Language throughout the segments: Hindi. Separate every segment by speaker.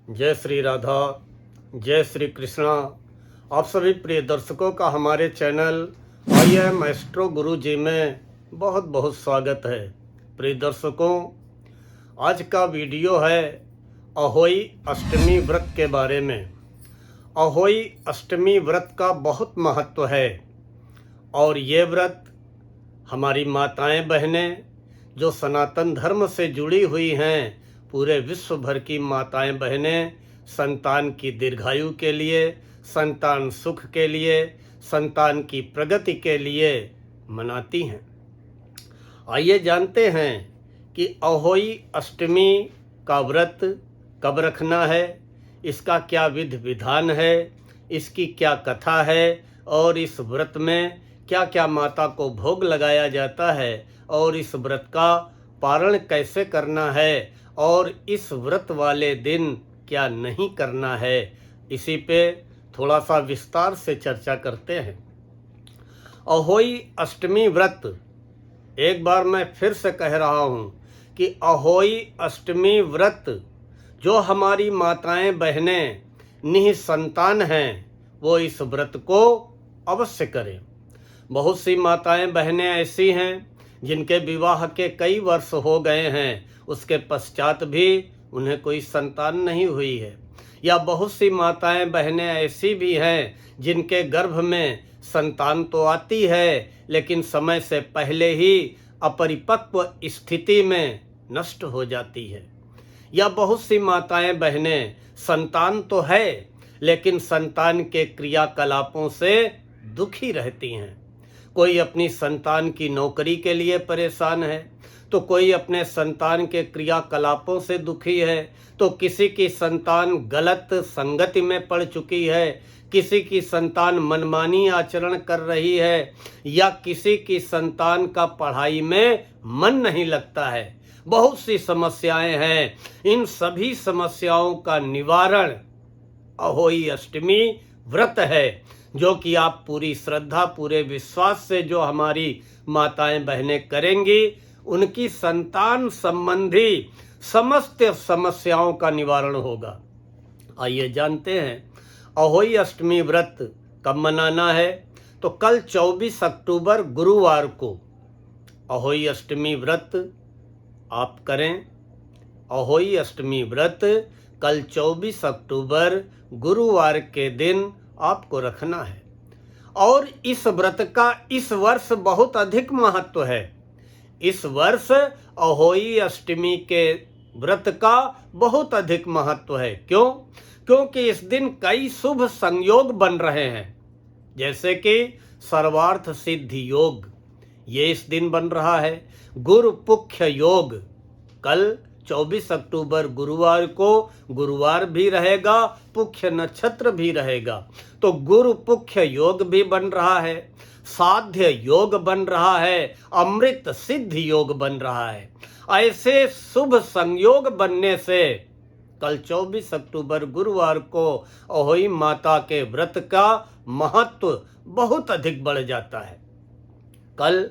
Speaker 1: जय श्री राधा, जय श्री कृष्णा। आप सभी प्रिय दर्शकों का हमारे चैनल आई एम एस्ट्रो गुरु जी में बहुत बहुत स्वागत है। प्रिय दर्शकों, आज का वीडियो है अहोई अष्टमी व्रत के बारे में। अहोई अष्टमी व्रत का बहुत महत्व है और ये व्रत हमारी माताएं बहनें जो सनातन धर्म से जुड़ी हुई हैं, पूरे विश्व भर की माताएं बहनें संतान की दीर्घायु के लिए, संतान सुख के लिए, संतान की प्रगति के लिए मनाती हैं। आइए जानते हैं कि अहोई अष्टमी का व्रत कब रखना है, इसका क्या विधि विधान है, इसकी क्या कथा है और इस व्रत में क्या क्या माता को भोग लगाया जाता है और इस व्रत का पारण कैसे करना है और इस व्रत वाले दिन क्या नहीं करना है, इसी पे थोड़ा सा विस्तार से चर्चा करते हैं। अहोई अष्टमी व्रत, एक बार मैं फिर से कह रहा हूँ कि अहोई अष्टमी व्रत जो हमारी माताएं बहनें निःसंतान हैं वो इस व्रत को अवश्य करें। बहुत सी माताएं बहनें ऐसी हैं जिनके विवाह के कई वर्ष हो गए हैं, उसके पश्चात भी उन्हें कोई संतान नहीं हुई है। या बहुत सी माताएं बहनें ऐसी भी हैं जिनके गर्भ में संतान तो आती है लेकिन समय से पहले ही अपरिपक्व स्थिति में नष्ट हो जाती है। या बहुत सी माताएं बहनें संतान तो है लेकिन संतान के क्रियाकलापों से दुखी रहती हैं। कोई अपनी संतान की नौकरी के लिए परेशान है, तो कोई अपने संतान के क्रियाकलापों से दुखी है, तो किसी की संतान गलत संगति में पड़ चुकी है, किसी की संतान मनमानी आचरण कर रही है, या किसी की संतान का पढ़ाई में मन नहीं लगता है। बहुत सी समस्याएं हैं। इन सभी समस्याओं का निवारण अहोई अष्टमी व्रत है, जो कि आप पूरी श्रद्धा पूरे विश्वास से जो हमारी माताएं बहनें करेंगी, उनकी संतान संबंधी समस्त समस्याओं का निवारण होगा। आइए जानते हैं अहोई अष्टमी व्रत कब मनाना है। तो कल 24 अक्टूबर गुरुवार को अहोई अष्टमी व्रत आप करें। अहोई अष्टमी व्रत कल 24 अक्टूबर गुरुवार के दिन आपको रखना है और इस व्रत का इस वर्ष बहुत अधिक महत्व है। इस वर्ष अहोई अष्टमी के व्रत का बहुत अधिक महत्व है। क्यों? क्योंकि इस दिन कई शुभ संयोग बन रहे हैं, जैसे कि सर्वार्थ सिद्धि योग ये इस दिन बन रहा है। गुरु पुख्य योग कल 24 अक्टूबर गुरुवार को, गुरुवार भी रहेगा, पुख्य नक्षत्र भी रहेगा, तो गुरु पुख्य योग भी बन रहा है, साध्य योग बन रहा है, अमृत सिद्ध योग बन रहा है। ऐसे शुभ संयोग बनने से कल 24 अक्टूबर गुरुवार को अहोई माता के व्रत का महत्व बहुत अधिक बढ़ जाता है। कल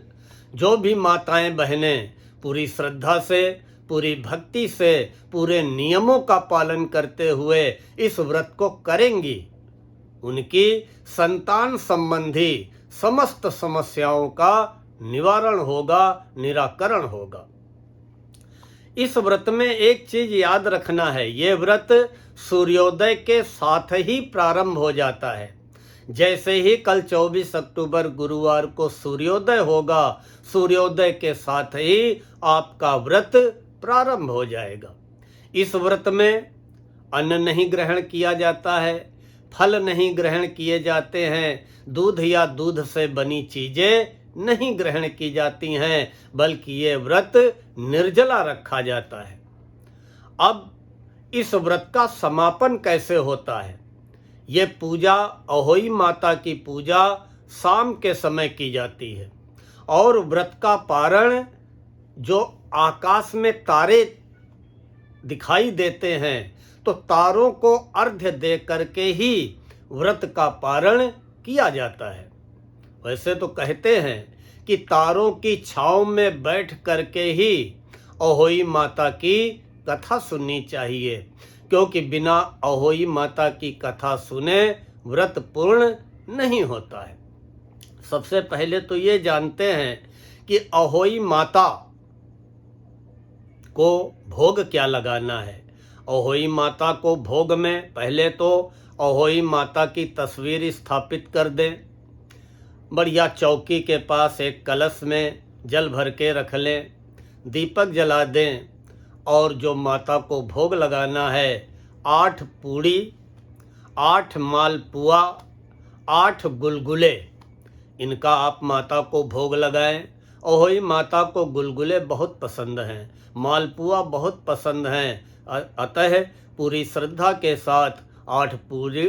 Speaker 1: जो भी माताएं बहनें पूरी श्रद्धा से, पूरी भक्ति से, पूरे नियमों का पालन करते हुए इस व्रत को करेंगी, उनकी संतान संबंधी समस्त समस्याओं का निवारण होगा, निराकरण होगा। इस व्रत में एक चीज याद रखना है, ये व्रत सूर्योदय के साथ ही प्रारंभ हो जाता है। जैसे ही कल 24 अक्टूबर गुरुवार को सूर्योदय होगा, सूर्योदय के साथ ही आपका व्रत प्रारंभ हो जाएगा। इस व्रत में अन्न नहीं ग्रहण किया जाता है, फल नहीं ग्रहण किए जाते हैं, दूध या दूध से बनी चीजें नहीं ग्रहण की जाती हैं, बल्कि ये व्रत निर्जला रखा जाता है। अब इस व्रत का समापन कैसे होता है? ये पूजा, अहोई माता की पूजा शाम के समय की जाती है और व्रत का पारण जो आकाश में तारे दिखाई देते हैं, तो तारों को अर्घ्य दे करके ही व्रत का पारण किया जाता है। वैसे तो कहते हैं कि तारों की छांव में बैठ करके ही अहोई माता की कथा सुननी चाहिए, क्योंकि बिना अहोई माता की कथा सुने व्रत पूर्ण नहीं होता है। सबसे पहले तो ये जानते हैं कि अहोई माता को भोग क्या लगाना है। अहोई माता को भोग में पहले तो अहोई माता की तस्वीर स्थापित कर दें। बढ़िया चौकी के पास एक कलश में जल भर के रख लें, दीपक जला दें और जो माता को भोग लगाना है 8 पूड़ी, 8 मालपुआ, 8 गुलगुले, इनका आप माता को भोग लगाएं। अहोई माता को गुलगुले बहुत पसंद हैं, मालपुआ बहुत पसंद हैं, अतः पूरी श्रद्धा के साथ 8 पूड़ी,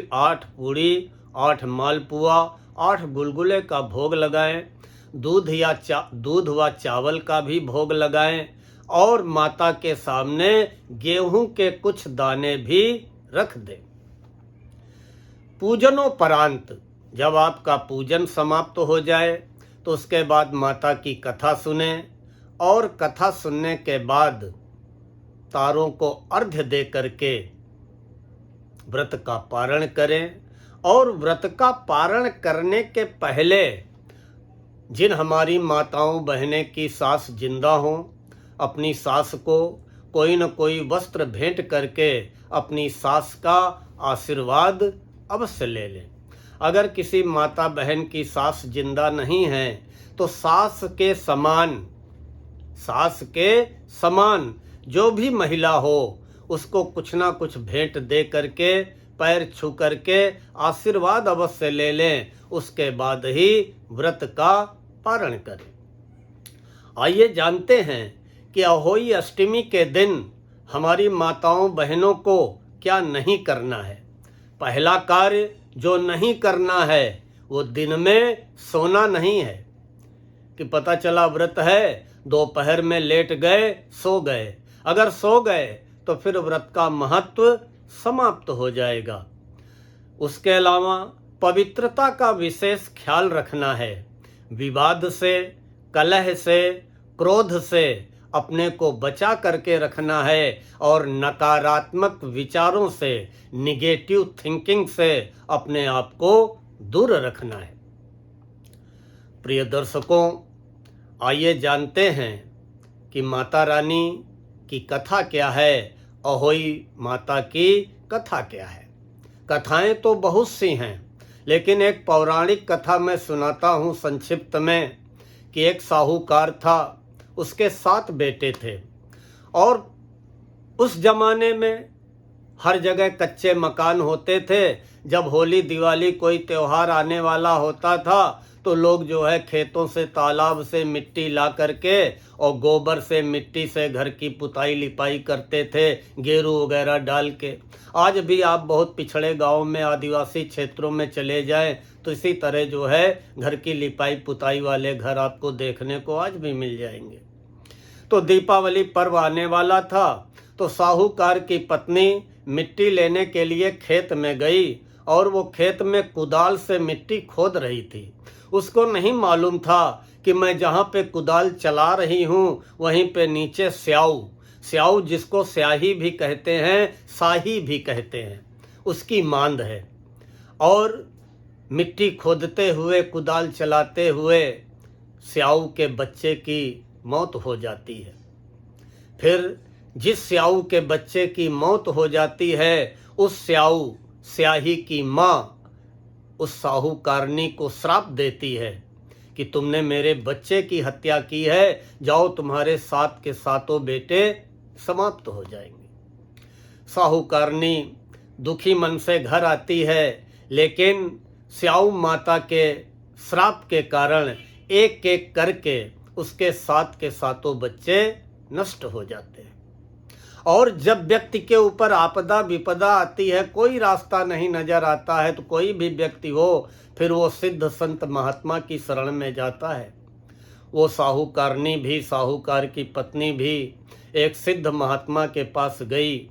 Speaker 1: 8 मालपुआ, 8 गुलगुले का भोग लगाएं। दूध व चावल का भी भोग लगाएं और माता के सामने गेहूं के कुछ दाने भी रख दें। पूजनोपरांत जब आपका पूजन समाप्त हो जाए तो उसके बाद माता की कथा सुने और कथा सुनने के बाद तारों को अर्घ्य दे करके व्रत का पारण करें। और व्रत का पारण करने के पहले जिन हमारी माताओं बहनें की सास जिंदा हों, अपनी सास को कोई न कोई वस्त्र भेंट करके अपनी सास का आशीर्वाद अवश्य ले लें। अगर किसी माता बहन की सास जिंदा नहीं है तो सास के समान जो भी महिला हो उसको कुछ ना कुछ भेंट दे करके पैर छू करके आशीर्वाद अवश्य ले लें, उसके बाद ही व्रत का पारण करें। आइए जानते हैं कि अहोई अष्टमी के दिन हमारी माताओं बहनों को क्या नहीं करना है। पहला कार्य जो नहीं करना है वो दिन में सोना नहीं है कि पता चला व्रत है, दोपहर में लेट गए, सो गए। अगर सो गए तो फिर व्रत का महत्व समाप्त हो जाएगा। उसके अलावा पवित्रता का विशेष ख्याल रखना है। विवाद से, कलह से, क्रोध से अपने को बचा करके रखना है और नकारात्मक विचारों से, निगेटिव थिंकिंग से अपने आप को दूर रखना है। प्रिय दर्शकों, आइए जानते हैं कि माता रानी की कथा क्या है, अहोई माता की कथा क्या है। कथाएं तो बहुत सी हैं, लेकिन एक पौराणिक कथा मैं सुनाता हूँ संक्षिप्त में कि एक साहूकार था, उसके 7 बेटे थे और उस जमाने में हर जगह कच्चे मकान होते थे। जब होली दिवाली कोई त्यौहार आने वाला होता था तो लोग जो है खेतों से, तालाब से मिट्टी ला करके और गोबर से, मिट्टी से घर की पुताई लिपाई करते थे, गेरू वगैरह डाल के। आज भी आप बहुत पिछड़े गांव में, आदिवासी क्षेत्रों में चले जाएं तो इसी तरह जो है घर की लिपाई पुताई वाले घर आपको देखने को आज भी मिल जाएंगे। तो दीपावली पर्व आने वाला था तो साहूकार की पत्नी मिट्टी लेने के लिए खेत में गई और वो खेत में कुदाल से मिट्टी खोद रही थी। उसको नहीं मालूम था कि मैं जहाँ पे कुदाल चला रही हूँ वहीं पे नीचे स्याऊ जिसको स्याही भी कहते हैं, साही भी कहते हैं, उसकी मांद है। और मिट्टी खोदते हुए, कुदाल चलाते हुए स्याऊ के बच्चे की मौत हो जाती है। फिर जिस स्याऊ के बच्चे की मौत हो जाती है उस स्याही की माँ उस साहूकारनी को श्राप देती है कि तुमने मेरे बच्चे की हत्या की है, जाओ तुम्हारे 7 के 7 बेटे समाप्त हो जाएंगे। साहूकारनी दुखी मन से घर आती है, लेकिन स्याऊ माता के श्राप के कारण एक एक करके उसके 7 के 7 बच्चे नष्ट हो जाते हैं। और जब व्यक्ति के ऊपर आपदा विपदा आती है, कोई रास्ता नहीं नजर आता है, तो कोई भी व्यक्ति हो फिर वो सिद्ध संत महात्मा की शरण में जाता है। वो साहूकारनी भी, साहूकार की पत्नी भी एक सिद्ध महात्मा के पास गई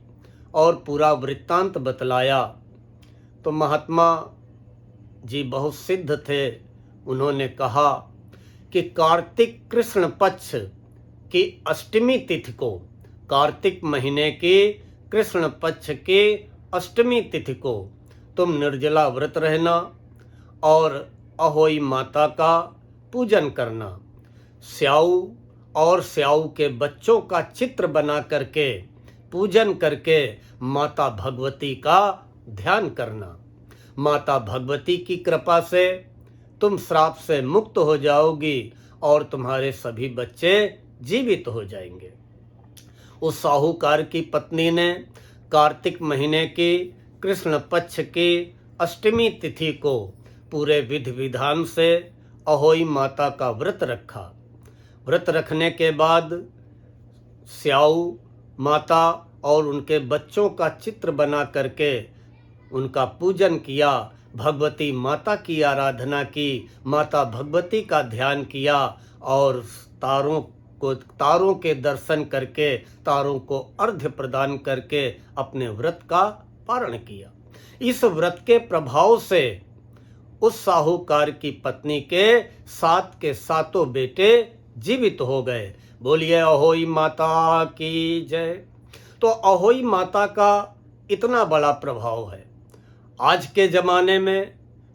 Speaker 1: और पूरा वृत्तांत बतलाया। तो महात्मा जी बहुत सिद्ध थे। उन्होंने कहा कि कार्तिक कृष्ण पक्ष की अष्टमी तिथि को, कार्तिक महीने की कृष्ण पक्ष की अष्टमी तिथि को तुम निर्जला व्रत रहना और अहोई माता का पूजन करना। स्याऊ और स्याऊ के बच्चों का चित्र बना करके पूजन करके माता भगवती का ध्यान करना। माता भगवती की कृपा से तुम श्राप से मुक्त हो जाओगी और तुम्हारे सभी बच्चे जीवित हो जाएंगे। उस साहूकार की पत्नी ने कार्तिक महीने की कृष्ण पक्ष की अष्टमी तिथि को पूरे विधि विधान से अहोई माता का व्रत रखा। व्रत रखने के बाद स्याऊ माता और उनके बच्चों का चित्र बना करके उनका पूजन किया, भगवती माता की आराधना की, माता भगवती का ध्यान किया और तारों के दर्शन करके तारों को अर्घ्य प्रदान करके अपने व्रत का पारण किया। इस व्रत के प्रभाव से उस साहूकार की पत्नी के 7 के 7 बेटे जीवित हो गए। बोलिए अहोई माता की जय। तो अहोई माता का इतना बड़ा प्रभाव है। आज के ज़माने में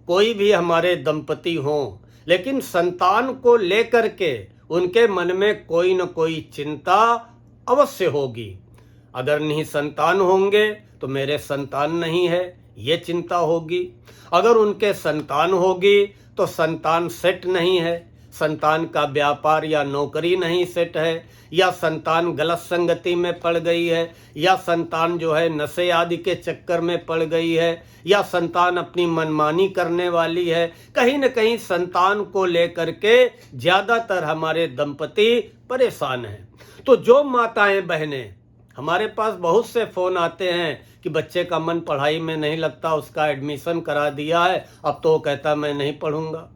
Speaker 1: कोई भी हमारे दंपति हों, लेकिन संतान को लेकर के उनके मन में कोई न कोई चिंता अवश्य होगी। अगर नहीं संतान होंगे तो मेरे संतान नहीं है, ये चिंता होगी। अगर उनके संतान होगी तो संतान सेट नहीं है, संतान का व्यापार या नौकरी नहीं सेट है, या संतान गलत संगति में पड़ गई है, या संतान जो है नशे आदि के चक्कर में पड़ गई है, या संतान अपनी मनमानी करने वाली है। कहीं न कहीं संतान को लेकर के ज़्यादातर हमारे दंपति परेशान हैं। तो जो माताएं बहनें, हमारे पास बहुत से फ़ोन आते हैं कि बच्चे का मन पढ़ाई में नहीं लगता, उसका एडमिशन करा दिया है, अब तो वो कहता मैं नहीं पढ़ूंगा।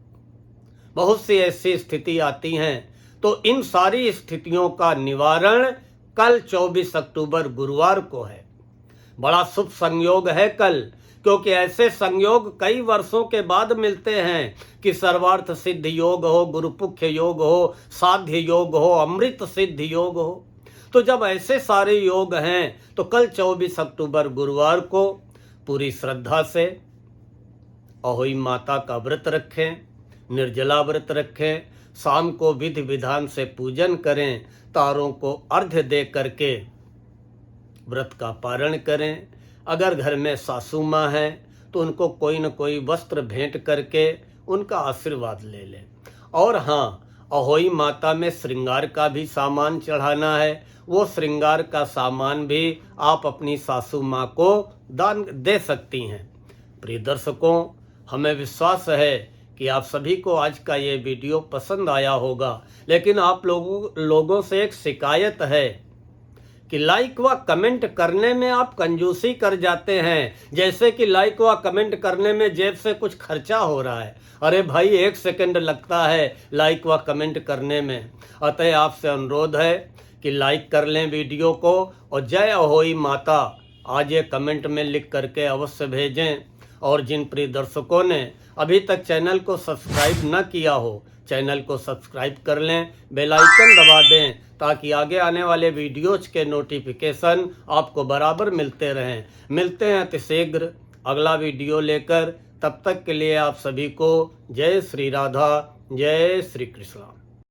Speaker 1: बहुत सी ऐसी स्थिति आती हैं। तो इन सारी स्थितियों का निवारण कल 24 अक्टूबर गुरुवार को है। बड़ा शुभ संयोग है कल, क्योंकि ऐसे संयोग कई वर्षों के बाद मिलते हैं कि सर्वार्थ सिद्ध योग हो, गुरुपुख्य योग हो, साध्य योग हो, अमृत सिद्ध योग हो। तो जब ऐसे सारे योग हैं तो कल 24 अक्टूबर गुरुवार को पूरी श्रद्धा से अहोई माता का व्रत रखें, निर्जला व्रत रखें, शाम को विधि विधान से पूजन करें, तारों को अर्घ्य दे करके व्रत का पारण करें। अगर घर में सासू माँ हैं तो उनको कोई न कोई वस्त्र भेंट करके उनका आशीर्वाद ले लें। और हाँ, अहोई माता में श्रृंगार का भी सामान चढ़ाना है। वो श्रृंगार का सामान भी आप अपनी सासू माँ को दान दे सकती हैं। प्रिय दर्शकों, हमें विश्वास है कि आप सभी को आज का ये वीडियो पसंद आया होगा। लेकिन आप लोगों से एक शिकायत है कि लाइक व कमेंट करने में आप कंजूसी कर जाते हैं, जैसे कि लाइक व कमेंट करने में जेब से कुछ खर्चा हो रहा है। अरे भाई, 1 सेकंड लगता है लाइक व कमेंट करने में। अतः आपसे अनुरोध है कि लाइक कर लें वीडियो को और जय अहोई माता आज ये कमेंट में लिख करके अवश्य भेजें। और जिन प्रिय दर्शकों ने अभी तक चैनल को सब्सक्राइब न किया हो, चैनल को सब्सक्राइब कर लें, बेल आइकन दबा दें ताकि आगे आने वाले वीडियोज के नोटिफिकेशन आपको बराबर मिलते रहें। मिलते हैं अतिशीघ्र अगला वीडियो लेकर। तब तक के लिए आप सभी को जय श्री राधा, जय श्री कृष्णा।